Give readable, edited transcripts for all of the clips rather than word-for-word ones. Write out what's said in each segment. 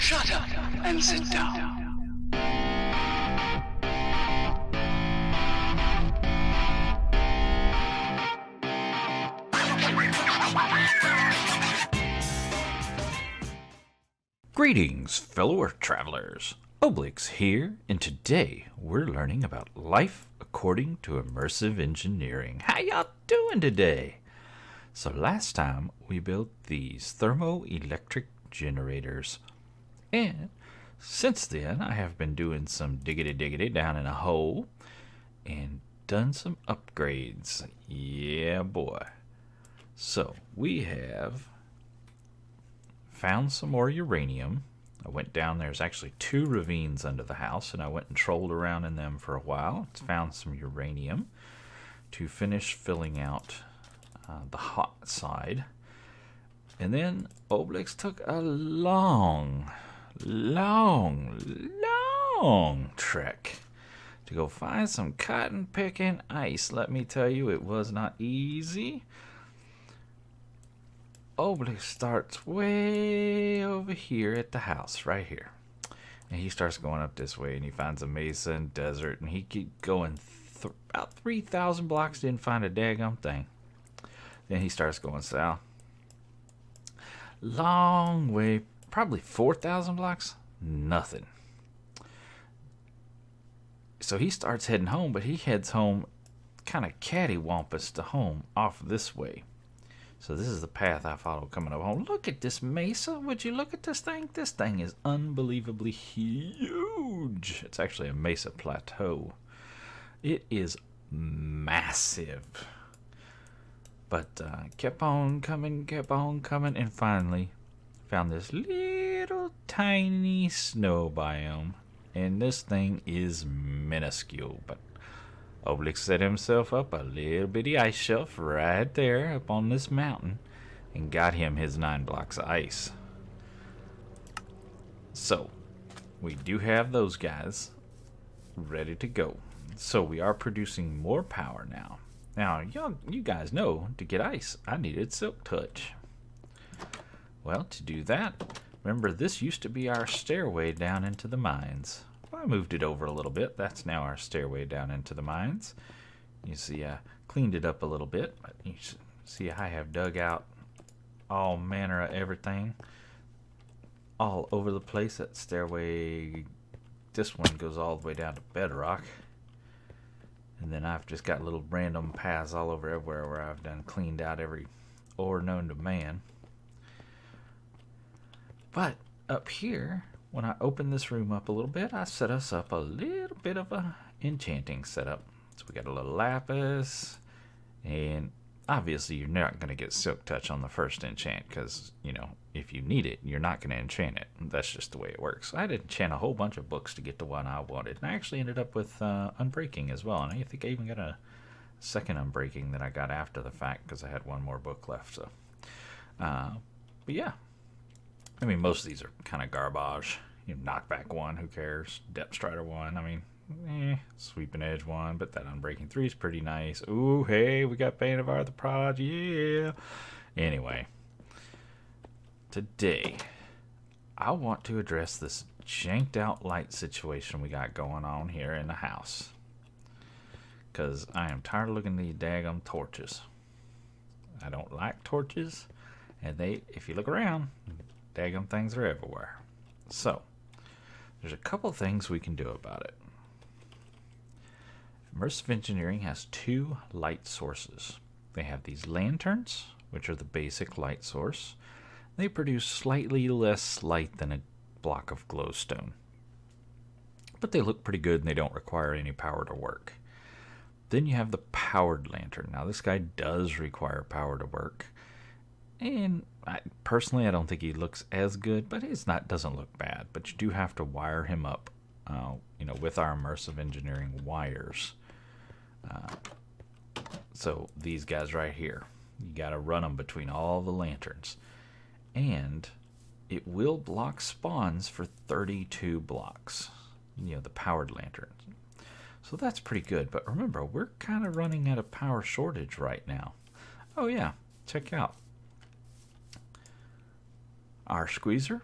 Shut up and sit down. Greetings, fellow Earth travelers. Oblyx here, and today we're learning about life according to immersive engineering. How y'all doing today? So last time we built these thermoelectric generators, and since then I have been doing some diggity down in a hole and done some upgrades. Yeah, boy. So we have found some more uranium. I went down, there's actually 2 ravines under the house, and I went and trolled around in them for a while. Found some uranium to finish filling out the hot side. And then Oblyx took a long trek to go find some cotton picking ice. Let me tell you, it was not easy. Oblyx starts way over here at the house, right here. And he starts going up this way, and he finds a mesa and desert, and he keeps going about 3,000 blocks, didn't find a daggum thing. Then he starts going south. Long way, probably 4,000 blocks, nothing. So he starts heading home, but he heads home kind of cattywampus to home off this way. So this is the path I follow coming up home. Look at this mesa. Would you look at this thing? This thing is unbelievably huge. It's actually a mesa plateau. It is massive. But kept on coming, and finally found this little tiny snow biome. And this thing is minuscule, but Oblyx set himself up a little bitty ice shelf right there up on this mountain and got him his 9 blocks of ice. So we do have those guys ready to go. So we are producing more power now. Now you guys know, to get ice I needed silk touch. Well, to do that, remember this used to be our stairway down into the mines. I moved it over a little bit. That's now our stairway down into the mines. You see, I cleaned it up a little bit. But you see, I have dug out all manner of everything all over the place. That stairway, this one goes all the way down to bedrock. And then I've just got little random paths all over everywhere where I've done cleaned out every ore known to man. But up here, when I open this room up a little bit, I set us up a little bit of a enchanting setup. So we got a little lapis, and obviously you're not going to get silk touch on the first enchant because, you know, if you need it, you're not going to enchant it. That's just the way it works. I had to enchant a whole bunch of books to get the one I wanted, and I actually ended up with unbreaking as well. And I think I even got a second unbreaking that I got after the fact because I had one more book left. So, but yeah. I mean, most of these are kind of garbage. You know, knockback 1, who cares? Depth Strider 1, I mean, sweeping edge 1, but that unbreaking 3 is pretty nice. Ooh, hey, we got Bane of Art the Prod, yeah. Anyway, today I want to address this janked out light situation we got going on here in the house, because I am tired of looking at these daggum torches. I don't like torches, and if you look around, daggum things are everywhere. So there's a couple things we can do about it. Immersive Engineering has 2 light sources. They have these lanterns, which are the basic light source. They produce slightly less light than a block of glowstone, but they look pretty good and they don't require any power to work. Then you have the powered lantern. Now this guy does require power to work, and personally I don't think he looks as good, but doesn't look bad. But you do have to wire him up, with our Immersive Engineering wires. So these guys right here, you got to run them between all the lanterns, and it will block spawns for 32 blocks. The powered lanterns. So that's pretty good. But remember, we're kind of running at a power shortage right now. Oh yeah, check out. Our squeezer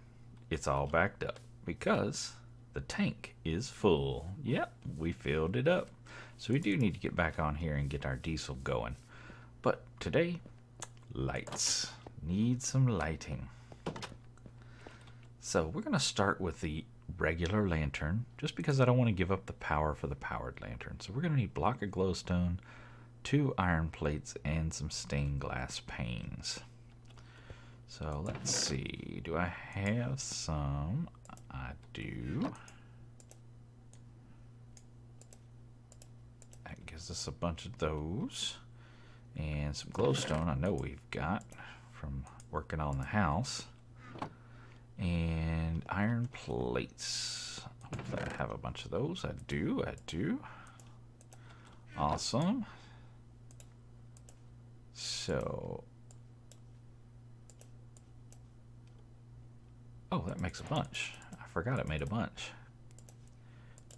it's all backed up because the tank is full. Yep, we filled it up. So we do need to get back on here and get our diesel going. But today, lights. Need some lighting. So we're going to start with the regular lantern, just because I don't want to give up the power for the powered lantern. So we're going to need a block of glowstone, 2 iron plates, and some stained glass panes. So let's see, do I have some? I do. That gives us a bunch of those. And some glowstone I know we've got from working on the house. And iron plates. Hopefully I have a bunch of those. I do. Awesome. So, oh, that makes a bunch. I forgot it made a bunch.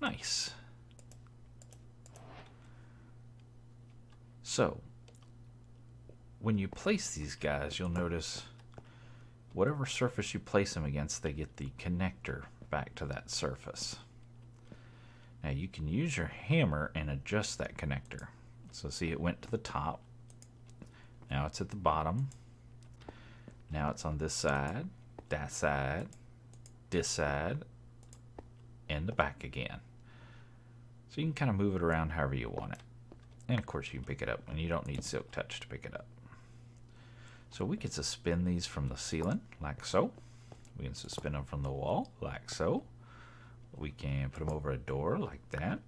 Nice. So, when you place these guys, you'll notice whatever surface you place them against, they get the connector back to that surface. Now you can use your hammer and adjust that connector. So see, it went to the top. Now it's at the bottom. Now it's on this side, that side, this side, and the back again. So you can kind of move it around however you want it. And of course you can pick it up, and you don't need Silk Touch to pick it up. So we can suspend these from the ceiling, like so. We can suspend them from the wall, like so. We can put them over a door, like that.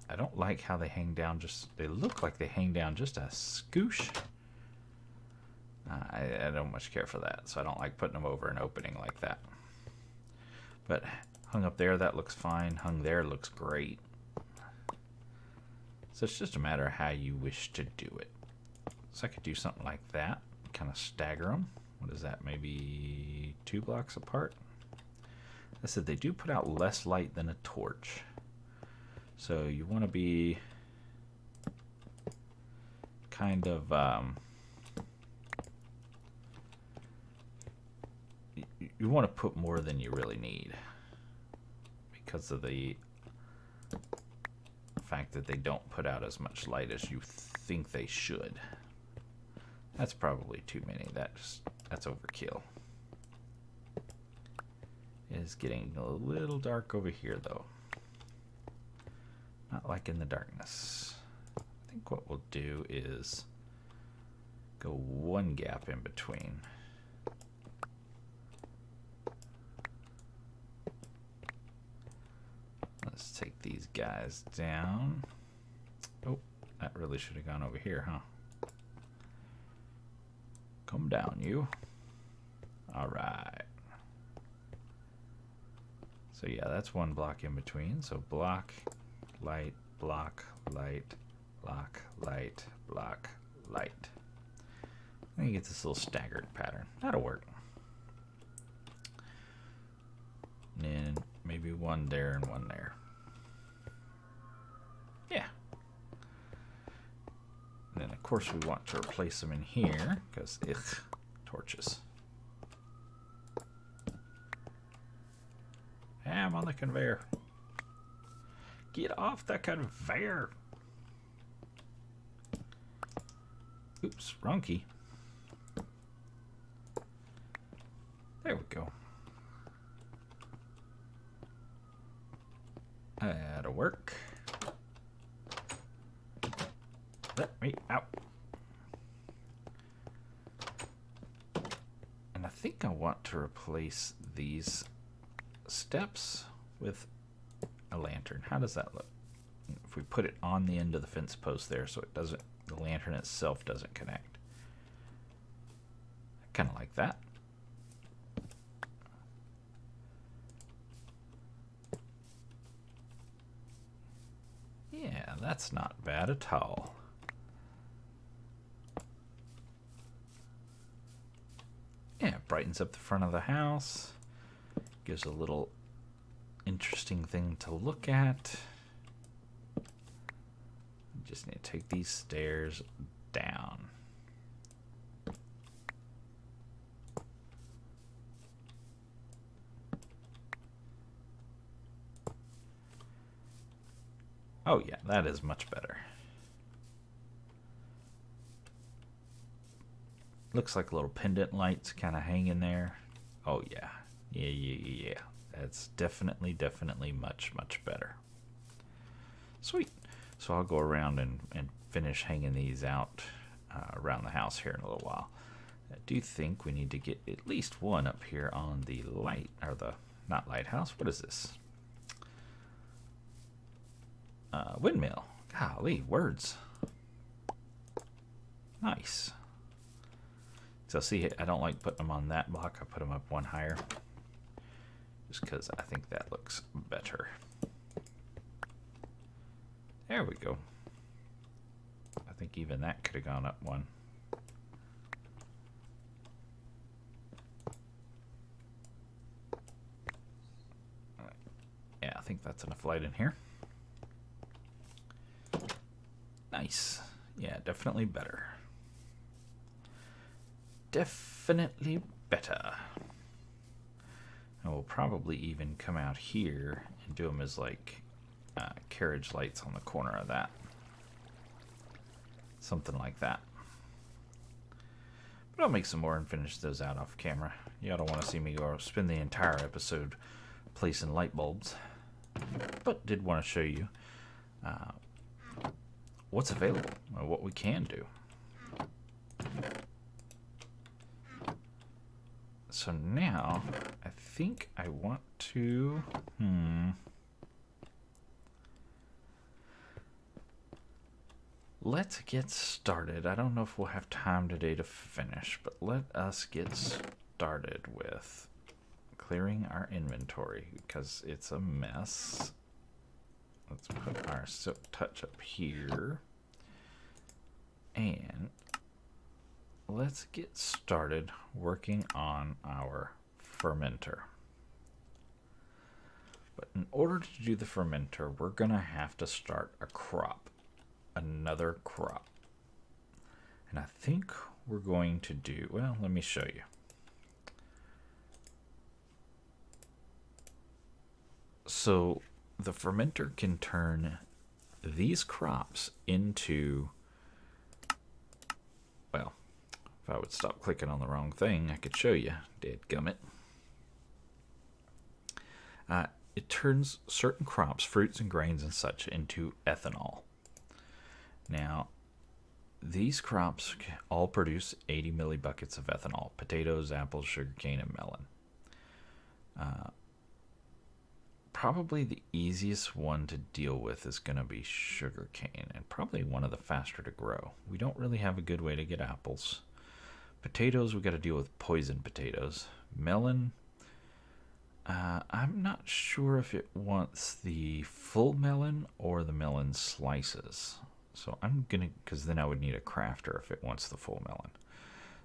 I don't like how they hang down they look like they hang down just a scoosh. I don't much care for that, so I don't like putting them over an opening like that. But hung up there, that looks fine. Hung there, looks great. So it's just a matter of how you wish to do it. So I could do something like that. Kind of stagger them. What is that? Maybe 2 blocks apart? I said they do put out less light than a torch. So you want to be kind of you want to put more than you really need because of the fact that they don't put out as much light as you think they should. That's probably too many. That's overkill. It is getting a little dark over here though. Not like in the darkness. I think what we'll do is go 1 gap in between. Let's take these guys down. Oh, that really should have gone over here, huh? Come down, you. All right. So yeah, that's 1 block in between. So block, light, block, light, block, light, block, light. And you get this little staggered pattern. That'll work. And then maybe 1 there and 1 there. Yeah. And then of course we want to replace them in here because torches. Yeah, I'm on the conveyor. Get off the conveyor. Oops, wrong key. There we go. That'll work. Let me out. And I think I want to replace these steps with a lantern. How does that look? If we put it on the end of the fence post there so it doesn't, the lantern itself doesn't connect. I kind of like that. Yeah, that's not bad at all. Yeah, it brightens up the front of the house. Gives a little interesting thing to look at. You just need to take these stairs down. Oh yeah, that is much better. Looks like little pendant lights kind of hanging there. Oh yeah. Yeah. That's definitely much better. Sweet. So I'll go around and finish hanging these out around the house here in a little while. I do think we need to get at least one up here on the light, or the, not lighthouse, what is this? Windmill. Golly, words. Nice. So see, I don't like putting them on that block. I put them up one higher, just because I think that looks better. There we go. I think even that could have gone up one. Yeah, I think that's enough light in here. Nice. Yeah, definitely better. Definitely better. And we'll probably even come out here and do them as like carriage lights on the corner of that. Something like that. But I'll make some more and finish those out off camera. Y'all don't want to see me go spend the entire episode placing light bulbs. But did want to show you what's available, or what we can do. So now, I think I want to, let's get started. I don't know if we'll have time today to finish, but let us get started with clearing our inventory, because it's a mess. Let's put our silk touch up here. And let's get started working on our fermenter. But in order to do the fermenter, we're going to have to start a crop. Another crop. And I think we're going to do, well, let me show you. So the fermenter can turn these crops into, well, if I would stop clicking on the wrong thing, I could show you. Dadgummit. It turns certain crops, fruits and grains and such, into ethanol. Now, these crops all produce 80 millibuckets of ethanol. Potatoes, apples, sugarcane, and melon. Probably the easiest one to deal with is going to be sugarcane, and probably one of the faster to grow. We don't really have a good way to get apples. Potatoes, we got to deal with poison potatoes. Melon, I'm not sure if it wants the full melon or the melon slices. So I'm going to, because then I would need a crafter if it wants the full melon.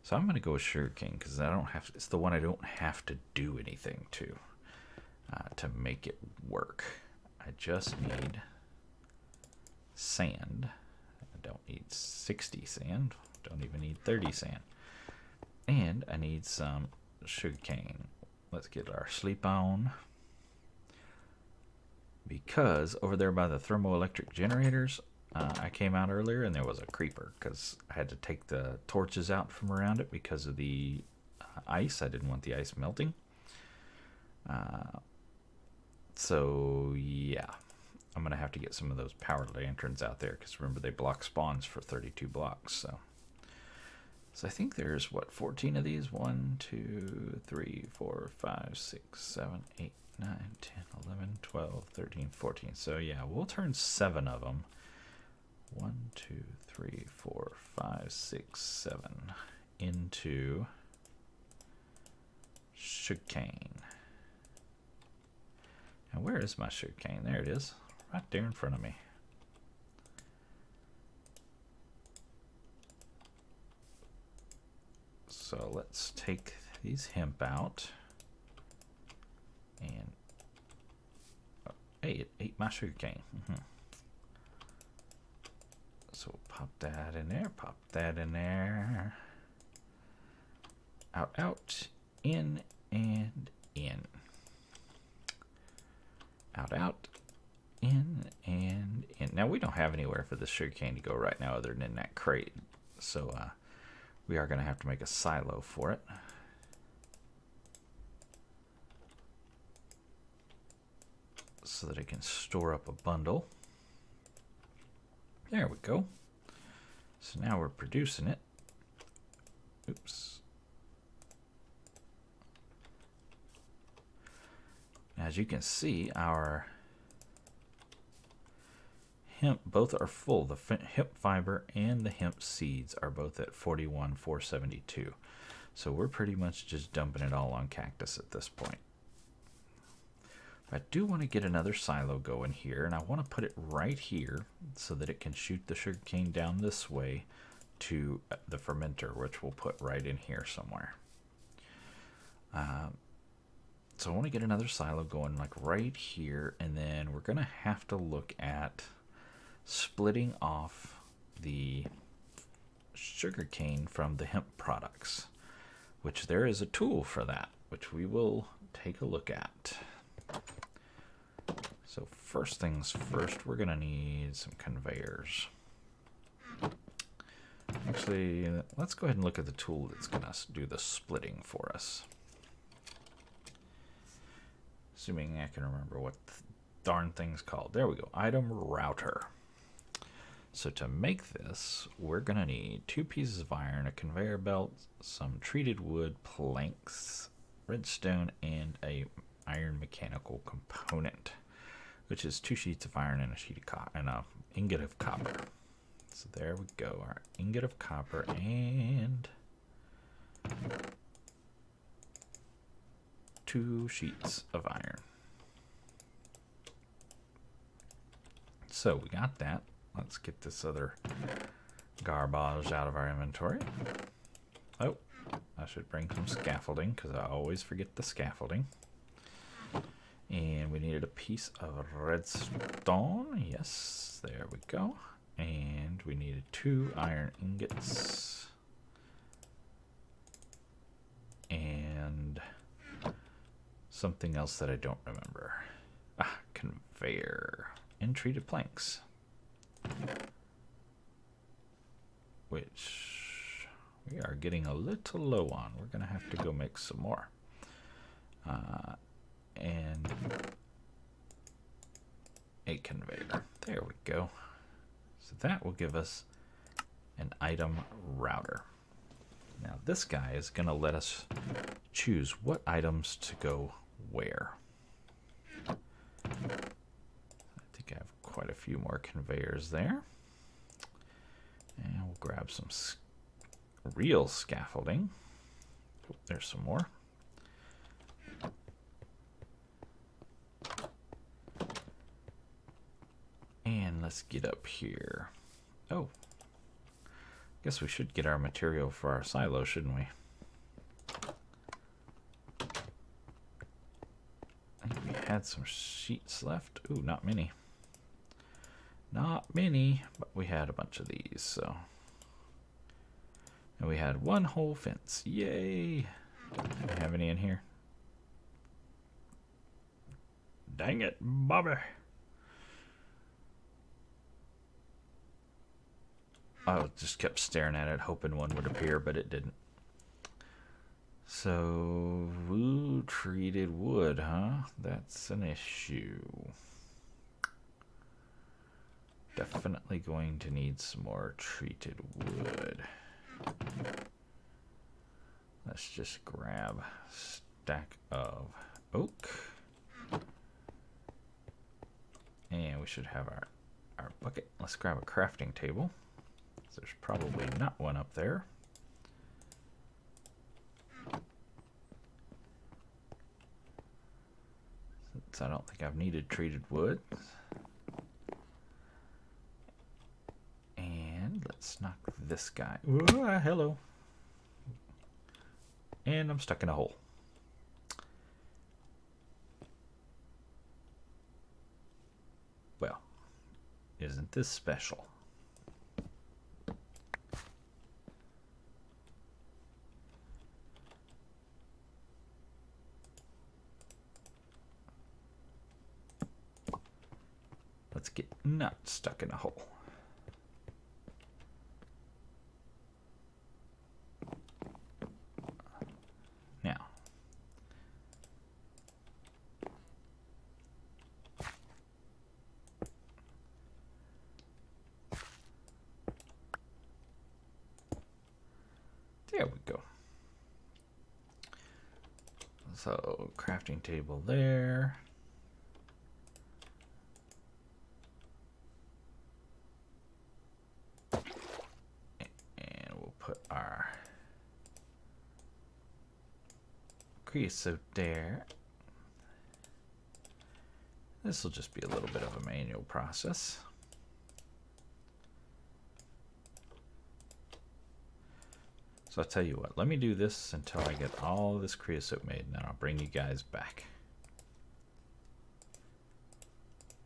So I'm going to go with sugarcane, because I don't have to, it's the one I don't have to do anything to make it work. I just need sand. I don't need 60 sand. Don't even need 30 sand. And I need some sugarcane. Let's get our sleep on. Because over there by the thermoelectric generators, I came out earlier and there was a creeper, because I had to take the torches out from around it because of the ice. I didn't want the ice melting. So yeah, I'm going to have to get some of those power lanterns out there, because remember they block spawns for 32 blocks. So I think there's, what, 14 of these? 1, 2, 3, 4, 5, 6, 7, 8, 9, 10, 11, 12, 13, 14. So yeah, we'll turn 7 of them. 1, 2, 3, 4, 5, 6, 7 into sugarcane. Now where is my sugarcane? There it is, right there in front of me. So let's take these hemp out. And oh, hey, it ate my sugarcane. So we'll pop that in there, pop that in there. Out, out, in, and in. Out, out, in, and in. Now we don't have anywhere for the sugarcane to go right now other than in that crate. So we are going to have to make a silo for it. So that it can store up a bundle. There we go. So now we're producing it. Oops. As you can see, our hemp both are full. The hemp fiber and the hemp seeds are both at 41,472. So we're pretty much just dumping it all on cactus at this point. I do want to get another silo going here, and I want to put it right here so that it can shoot the sugarcane down this way to the fermenter, which we'll put right in here somewhere. So I want to get another silo going like right here, and then we're going to have to look at splitting off the sugarcane from the hemp products, which there is a tool for that, which we will take a look at. So first things first, we're going to need some conveyors. Actually, let's go ahead and look at the tool that's going to do the splitting for us. Assuming I can remember what the darn thing's called. There we go, item router. So to make this, we're going to need 2 pieces of iron, a conveyor belt, some treated wood, planks, redstone, and a iron mechanical component, which is 2 sheets of iron and a sheet of copper and a ingot of copper. So there we go, our ingot of copper and 2 sheets of iron. So we got that. Let's get this other garbage out of our inventory. Oh, I should bring some scaffolding because I always forget the scaffolding. And we needed a piece of redstone. Yes, there we go. And we needed 2 iron ingots. And something else that I don't remember. Ah, conveyor. And treated planks. Which we are getting a little low on. We're going to have to go make some more. And a conveyor. There we go. So that will give us an item router. Now this guy is going to let us choose what items to go where. I think I have quite a few more conveyors there. And we'll grab some real scaffolding. Oh, there's some more. And let's get up here. Oh, guess we should get our material for our silo, shouldn't we? I think we had some sheets left. Ooh, not many. Not many, but we had a bunch of these, so. And we had 1 whole fence. Yay! Don't I have any in here? Dang it, Bobby. I just kept staring at it, hoping one would appear, but it didn't. So, treated wood, huh? That's an issue. Definitely going to need some more treated wood. Let's just grab a stack of oak. And we should have our bucket. Let's grab a crafting table. There's probably not one up there. Since I don't think I've needed treated wood. And let's knock this guy. Ooh, hello. And I'm stuck in a hole. Well, isn't this special? let's get not stuck in a hole. Now, there we go. So, crafting table there. And we'll put our creosote there. This will just be a little bit of a manual process. So I'll tell you what, let me do this until I get all this creosote made, and then I'll bring you guys back.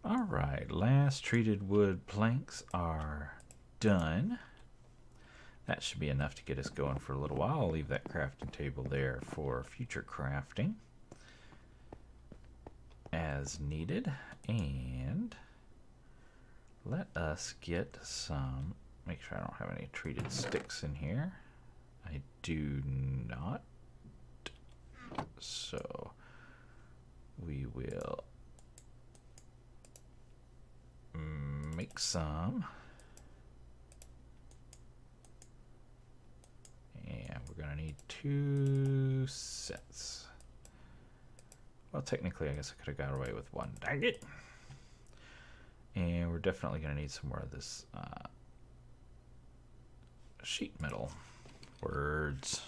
Alright, last treated wood planks are done. That should be enough to get us going for a little while. I'll leave that crafting table there for future crafting as needed. And let us get some, make sure I don't have any treated sticks in here. I do not. So we will make some. And we're going to need 2 sets. Well, technically, I guess I could have got away with 1. Dang it! And we're definitely going to need some more of this sheet metal. Words.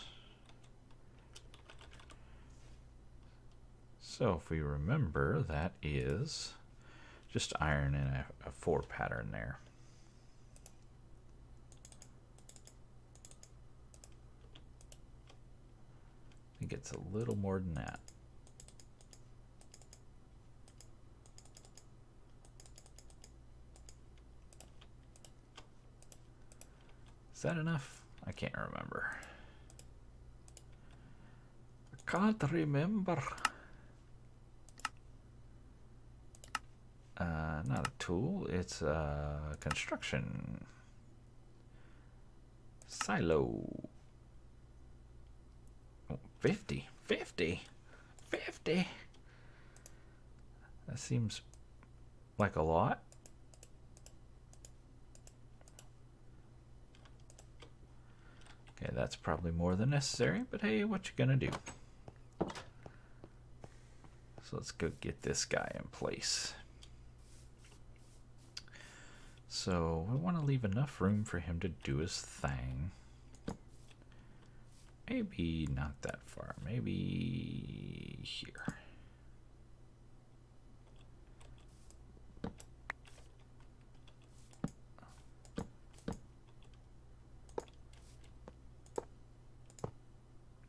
So if we remember, that is just iron in a 4 pattern there. I think it's a little more than that. Is that enough? I can't remember. I can't remember. Not a tool, it's a construction silo. Oh, 50. That seems like a lot. Okay, that's probably more than necessary, but hey, what you gonna do? So let's go get this guy in place. So we want to leave enough room for him to do his thing. Maybe not that far, maybe here.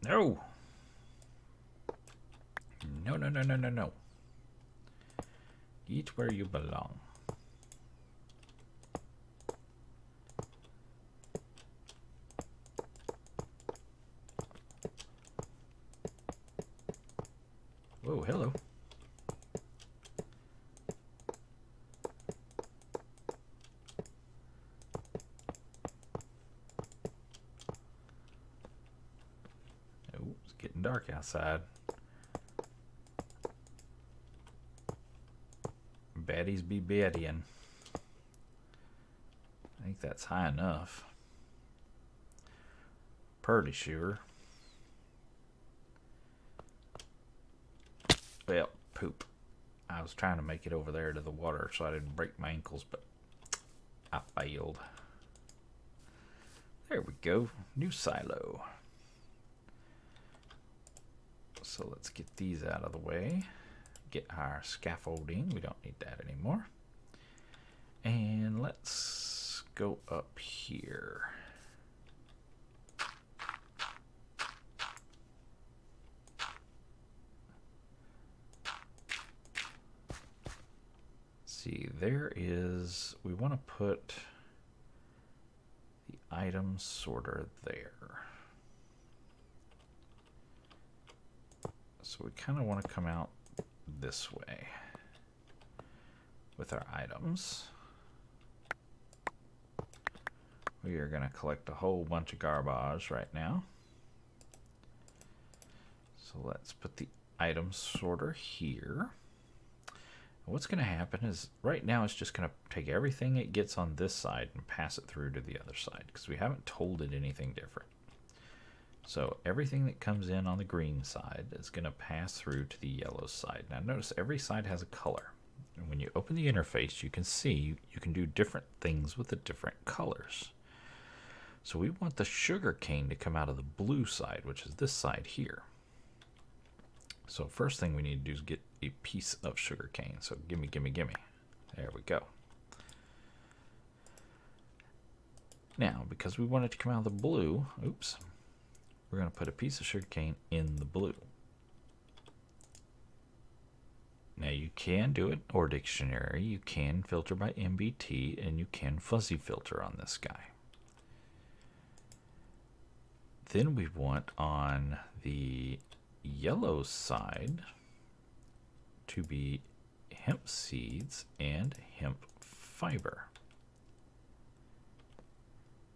No. No. Eat where you belong. Whoa, hello. Oh, it's getting dark outside. Baddies be baddying. I think that's high enough. Pretty sure. Well, poop. I was trying to make it over there to the water so I didn't break my ankles, but I failed. There we go. New silo. So let's get these out of the way. Get our scaffolding. We don't need that anymore. And let's go up here. See, there is, we want to put the item sorter there. So we kind of want to come out this way. with our items. We are going to collect a whole bunch of garbage right now. So let's put the item sorter here. What's going to happen is right now it's just going to take everything it gets on this side and pass it through to the other side because we haven't told it anything different. So everything that comes in on the green side is going to pass through to the yellow side. Now notice every side has a color. And when you open the interface, you can see you can do different things with the different colors. So we want the sugar cane to come out of the blue side, which is this side here. So first thing we need to do is get a piece of sugar cane. So gimme, gimme, gimme. There we go. Now, because we want it to come out of the blue, oops, we're going to put a piece of sugar cane in the blue. Now you can do it or dictionary, you can filter by MBT, and you can fuzzy filter on this guy. Then we want on the yellow side to be hemp seeds and hemp fiber.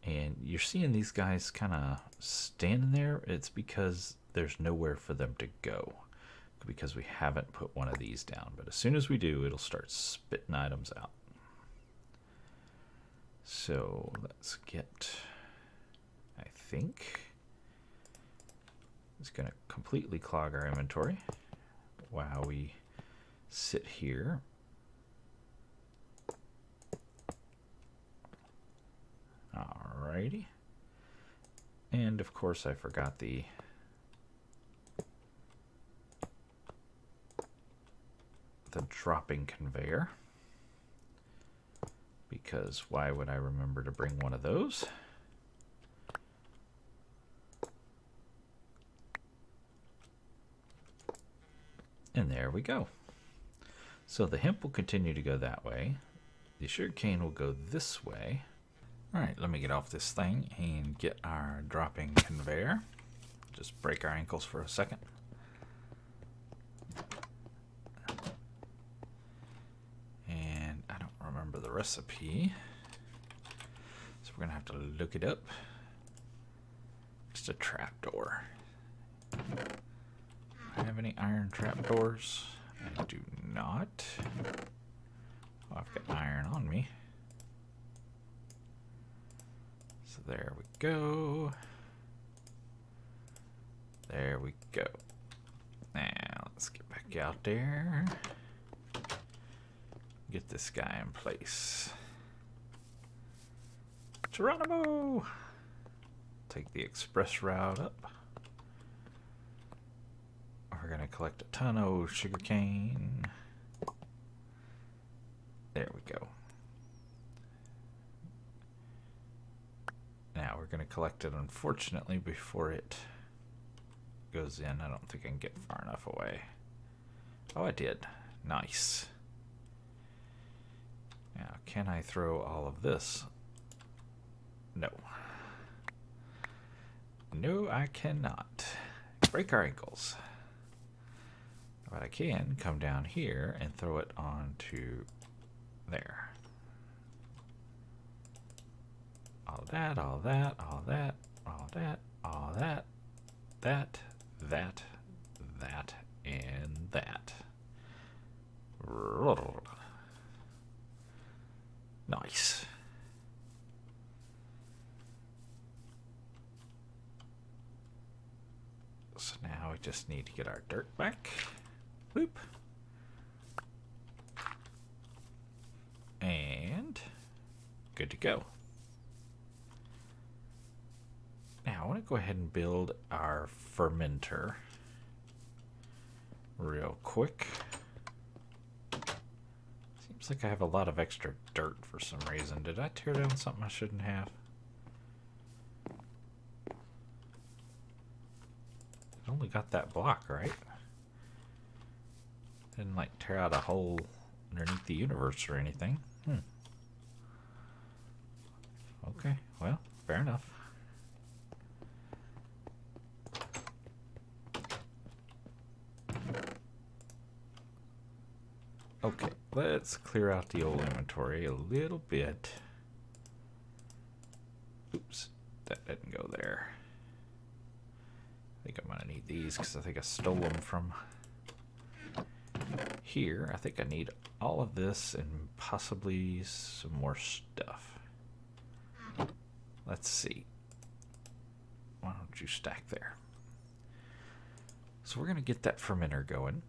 And you're seeing these guys kind of standing there. It's because there's nowhere for them to go because we haven't put one of these down. But as soon as we do, it'll start spitting items out. So let's get, I think, it's going to completely clog our inventory while we sit here. Alrighty. And of course I forgot the dropping conveyor, because why would I remember to bring one of those? And there we go. So the hemp will continue to go that way. The sugarcane will go this way. All right, let me get off this thing and get our dropping conveyor. Just break our ankles for a second. And I don't remember the recipe, so we're gonna have to look it up. Just a trapdoor. Do I have any iron trapdoors? I do not. Oh, I've got iron on me. So there we go. There we go. Now let's get back out there. Get this guy in place. Geronimo! Take the express route up. We're going to collect a ton of sugarcane. There we go. Now we're going to collect it, unfortunately, before it goes in. I don't think I can get far enough away. Oh, I did. Nice. Now, can I throw all of this? No. No, I cannot. Break our ankles. But I can come down here and throw it onto there. All that, all that, all that, all that, all that, that, that, and that. Nice. So now we just need to get our dirt back. Boop. And good to go. Now I want to go ahead and build our fermenter real quick. Seems like I have a lot of extra dirt for some reason. Did I tear down something I shouldn't have? I only got that block, right? Didn't like tear out a hole underneath the universe or anything. Okay, well, fair enough. Okay, let's clear out the old inventory a little bit. Oops, that didn't go there. I think I'm gonna need these because I think I stole them from here. I think I need all of this and possibly some more stuff. Let's see. Why don't you stack there? So we're gonna get that fermenter going.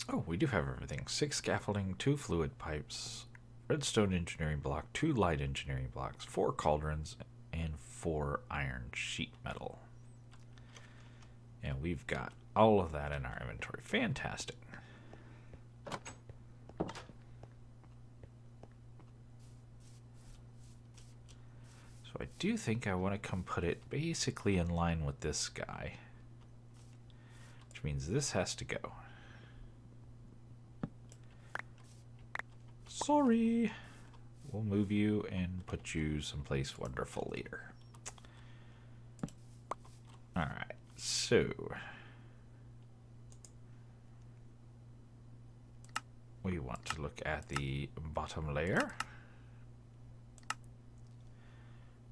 Oh, we do have everything. 6 scaffolding, 2 fluid pipes, redstone engineering block, 2 light engineering blocks, 4 cauldrons, and 4 iron sheet metal. And we've got all of that in our inventory. Fantastic. So I do think I want to come put it basically in line with this guy, which means this has to go. Sorry. We'll move you and put you someplace wonderful later. Alright, so we want to look at the bottom layer,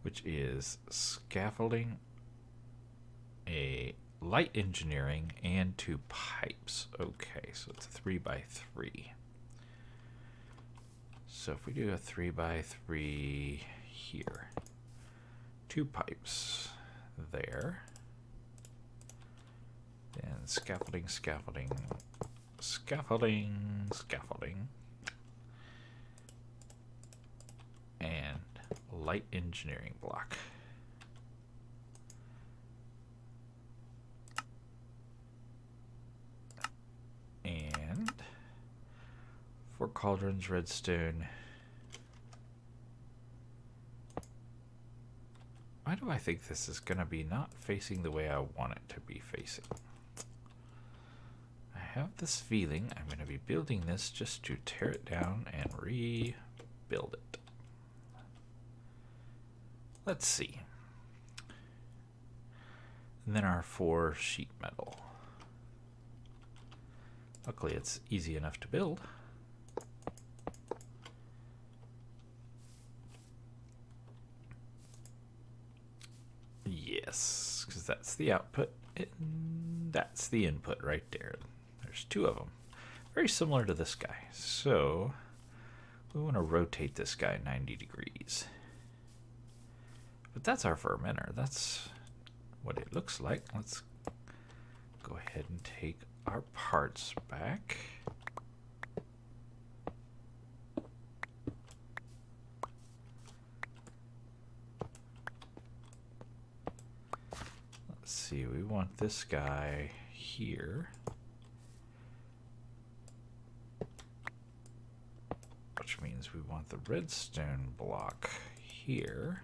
which is scaffolding, a light engineering, and 2 pipes. Okay, so it's a 3 by 3. So if we do a 3 by 3 here, 2 pipes there, then scaffolding, scaffolding, scaffolding, scaffolding, and light engineering block. And 4 cauldrons, redstone. Why do I think this is going to be not facing the way I want it to be facing? I have this feeling I'm going to be building this just to tear it down and rebuild it. Let's see. And then our 4 sheet metal. Luckily it's easy enough to build. Yes, because that's the output and that's the input right there. There's 2 of them. Very similar to this guy. So we want to rotate this guy 90 degrees. But that's our fermenter. That's what it looks like. Let's go ahead and take our parts back. Let's see, we want this guy here. Which means we want the redstone block here.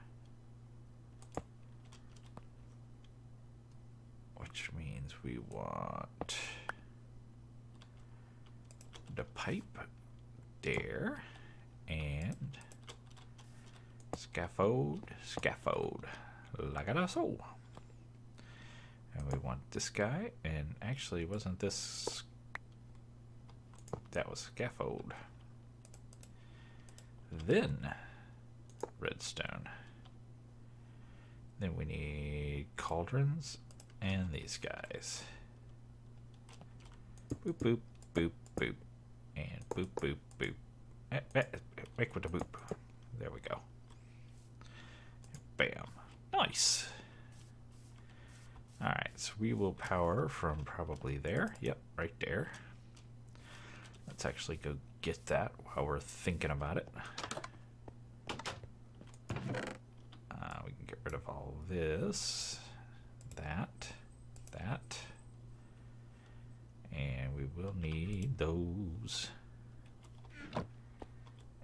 Which means we want the pipe there and scaffold, like so. And we want this guy, and actually wasn't this, that was scaffold. Then redstone. Then we need cauldrons and these guys. Boop, boop, boop, boop. And boop, boop, boop. Make with the boop. There we go. Bam. Nice. Alright, so we will power from probably there. Yep, right there. Let's actually go get that while we're thinking about it. We can get rid of all this. That, and we will need those.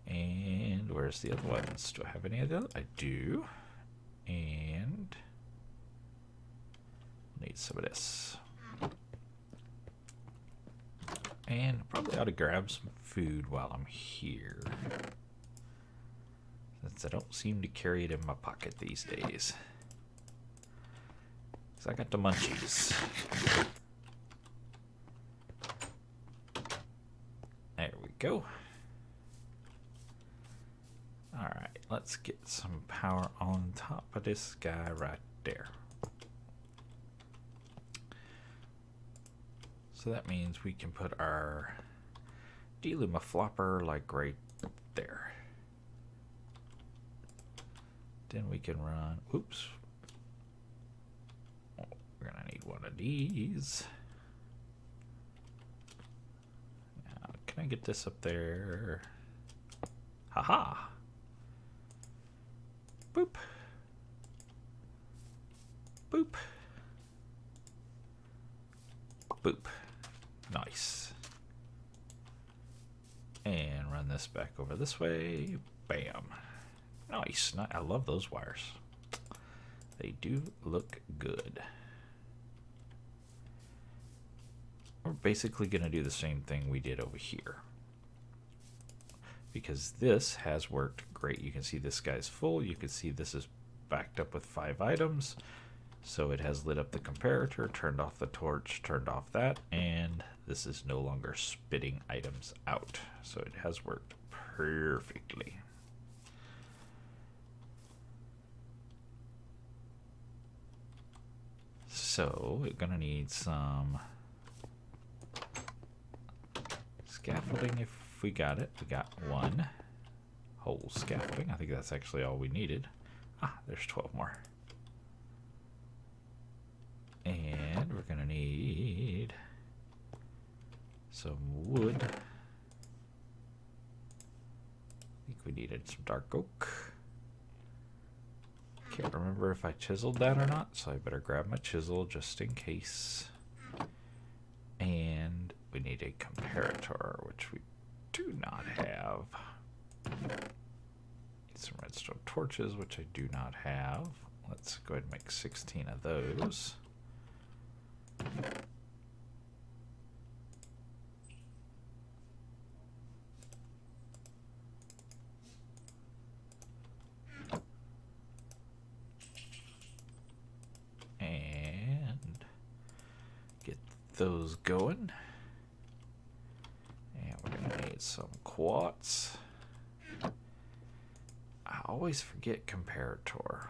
And where's the other ones? Do I have any of those? I do. And need some of this. And probably ought to grab some food while I'm here, since I don't seem to carry it in my pocket these days. I got the munchies. go. Alright, let's get some power on top of this guy right there. So that means we can put our Deluma flopper like right there. Then we can run, oops. Oh, we're gonna need one of these. Now, can I get this up there? Haha. Boop. Boop. Boop. Nice. And run this back over this way. Bam. Nice. I love those wires. They do look good. We're basically going to do the same thing we did over here, because this has worked great. You can see this guy's full. You can see this is backed up with 5 items. So it has lit up the comparator, turned off the torch, turned off that, and this is no longer spitting items out. So it has worked perfectly. So we're gonna need some scaffolding if we got it. We got one whole scaffolding. I think that's actually all we needed. Ah, there's 12 more. And we're gonna need some wood. I think we needed some dark oak. Can't remember if I chiseled that or not, so I better grab my chisel just in case. And we need a comparator, which we do not have. Need some redstone torches, which I do not have. Let's go ahead and make 16 of those. And get those going. And we're gonna need some quartz. I always forget comparator.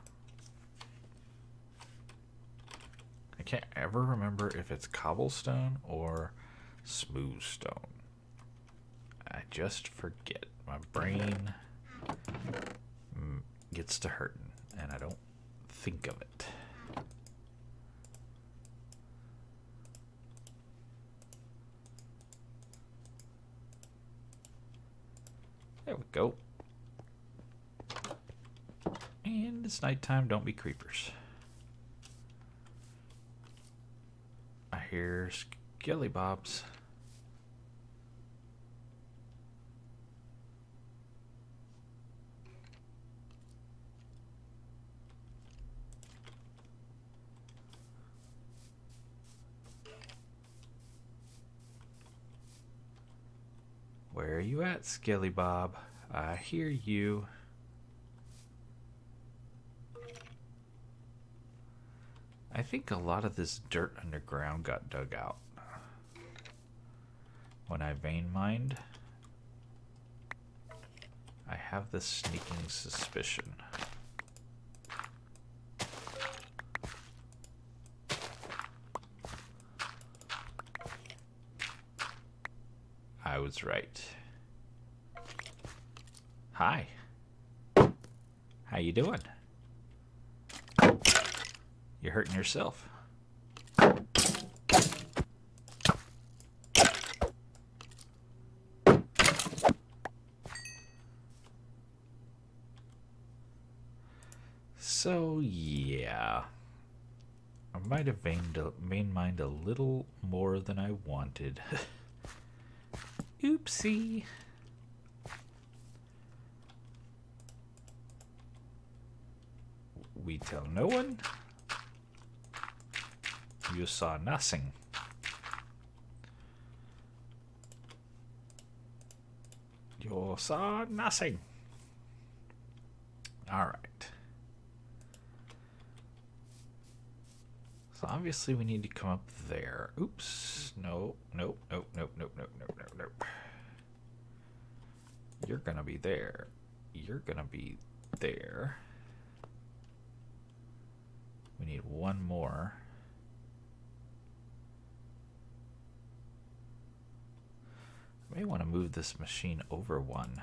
I can't ever remember if it's cobblestone or smooth stone. I just forget. My brain gets to hurting and I don't think of it. There we go. And it's nighttime, don't be creepers. I hear skelly bobs. Where are you at, Skelly Bob? I hear you. I think a lot of this dirt underground got dug out when I vein mined. I have this sneaking suspicion. I was right. Hi. How you doing? You're hurting yourself. So yeah, I might have vein mined a little more than I wanted. Oopsie. We tell no one. You saw nothing. You saw nothing. All right. So obviously we need to come up there. Oops. No, nope, nope, nope, nope, nope, nope, nope, nope. you're going to be there. You're going to be there. We need one more. I may want to move this machine over one.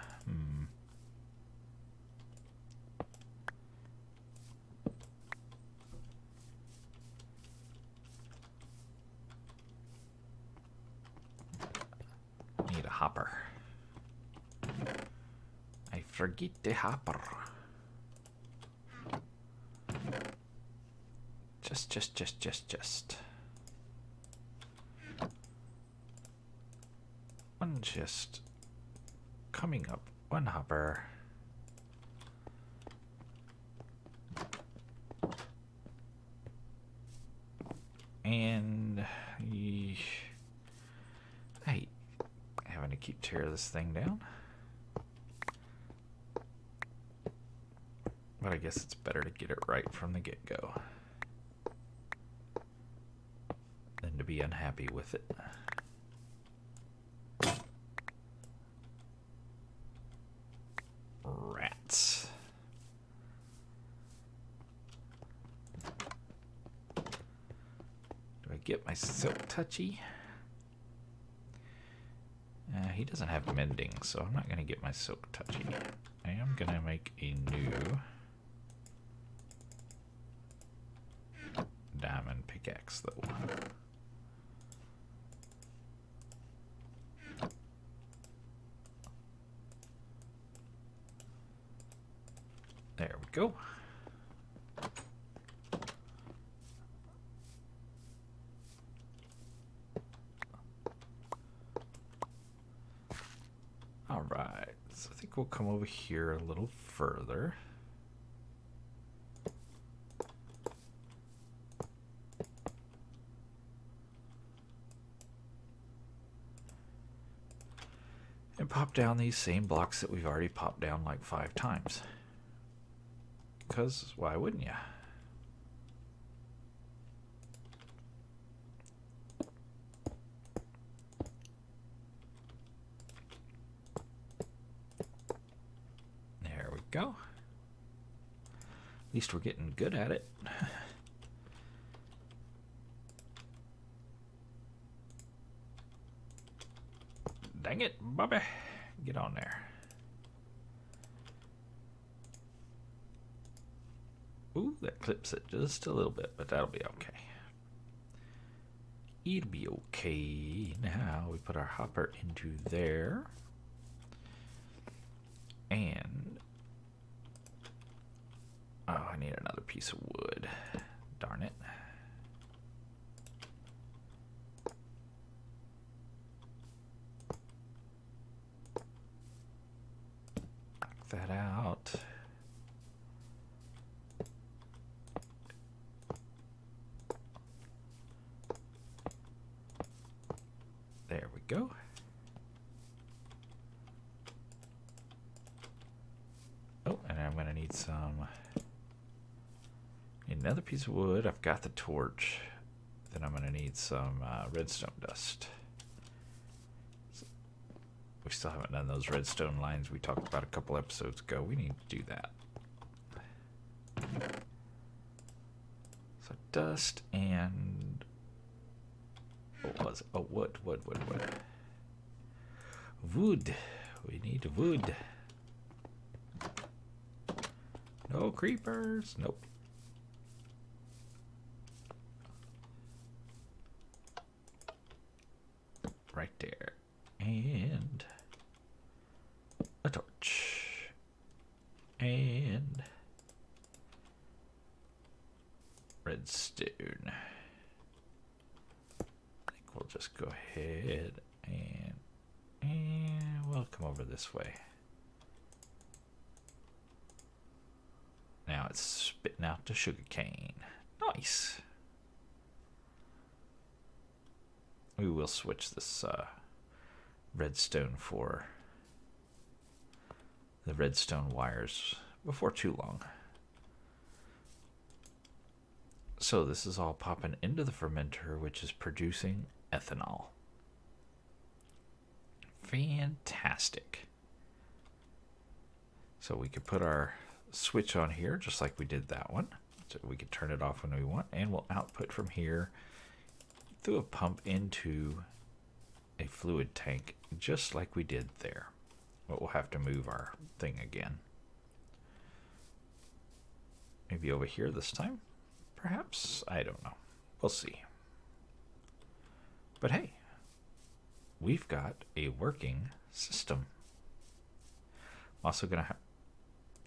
Need a hopper. I forget the hopper. Just. One just coming up. One hopper. And I hate having to keep tear this thing down. But I guess it's better to get it right from the get-go than to be unhappy with it. Rats. Do I get my silk touchy? He doesn't have mending, so I'm not going to get my silk touchy. I am going to make a new diamond pickaxe, though. There we go. All right, so I think we'll come over here a little further. And pop down these same blocks that we've already popped down like 5 times. Because why wouldn't you? There we go. At least we're getting good at it. Dang it, Bobby. Get on there. Ooh, that clips it just a little bit, but that'll be okay. It'll be okay. Now we put our hopper into there. And oh, I need another piece of wood. Darn it. Knock that out. There we go. Oh, and I'm going to need another piece of wood. I've got the torch. Then I'm going to need some redstone dust. We still haven't done those redstone lines we talked about a couple episodes ago. We need to do that. So dust and what was it? Oh, wood. Wood. We need wood. No creepers. Nope. Right there. And a torch. And redstone. I think we'll just go ahead and we'll come over this way. Now it's spitting out the sugar cane. Nice. We will switch this redstone for the redstone wires before too long. So this is all popping into the fermenter, which is producing ethanol. Fantastic. So we could put our switch on here just like we did that one. So we could turn it off when we want, and we'll output from here through a pump into a fluid tank just like we did there. But we'll have to move our thing again. Maybe over here this time? Perhaps? I don't know. We'll see. But hey, we've got a working system. I'm also going to have...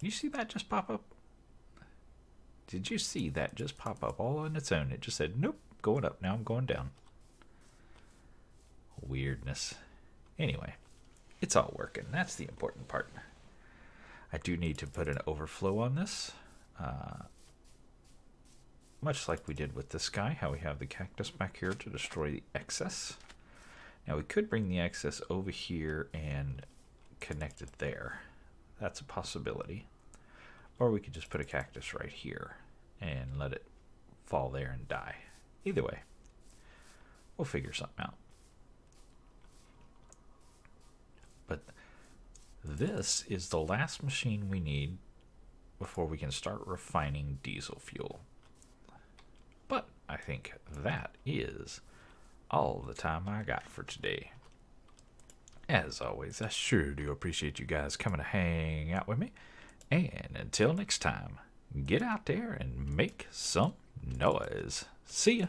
You see that just pop up? Did you see that just pop up all on its own? It just said, nope, going up. Now I'm going down. Weirdness. Anyway, it's all working. That's the important part. I do need to put an overflow on this. Much like we did with this guy, how we have the cactus back here to destroy the excess. Now we could bring the excess over here and connect it there. That's a possibility. Or we could just put a cactus right here and let it fall there and die. Either way, we'll figure something out. But this is the last machine we need before we can start refining diesel fuel. But I think that is all the time I got for today. As always, I sure do appreciate you guys coming to hang out with me. And until next time, get out there and make some noise. See ya.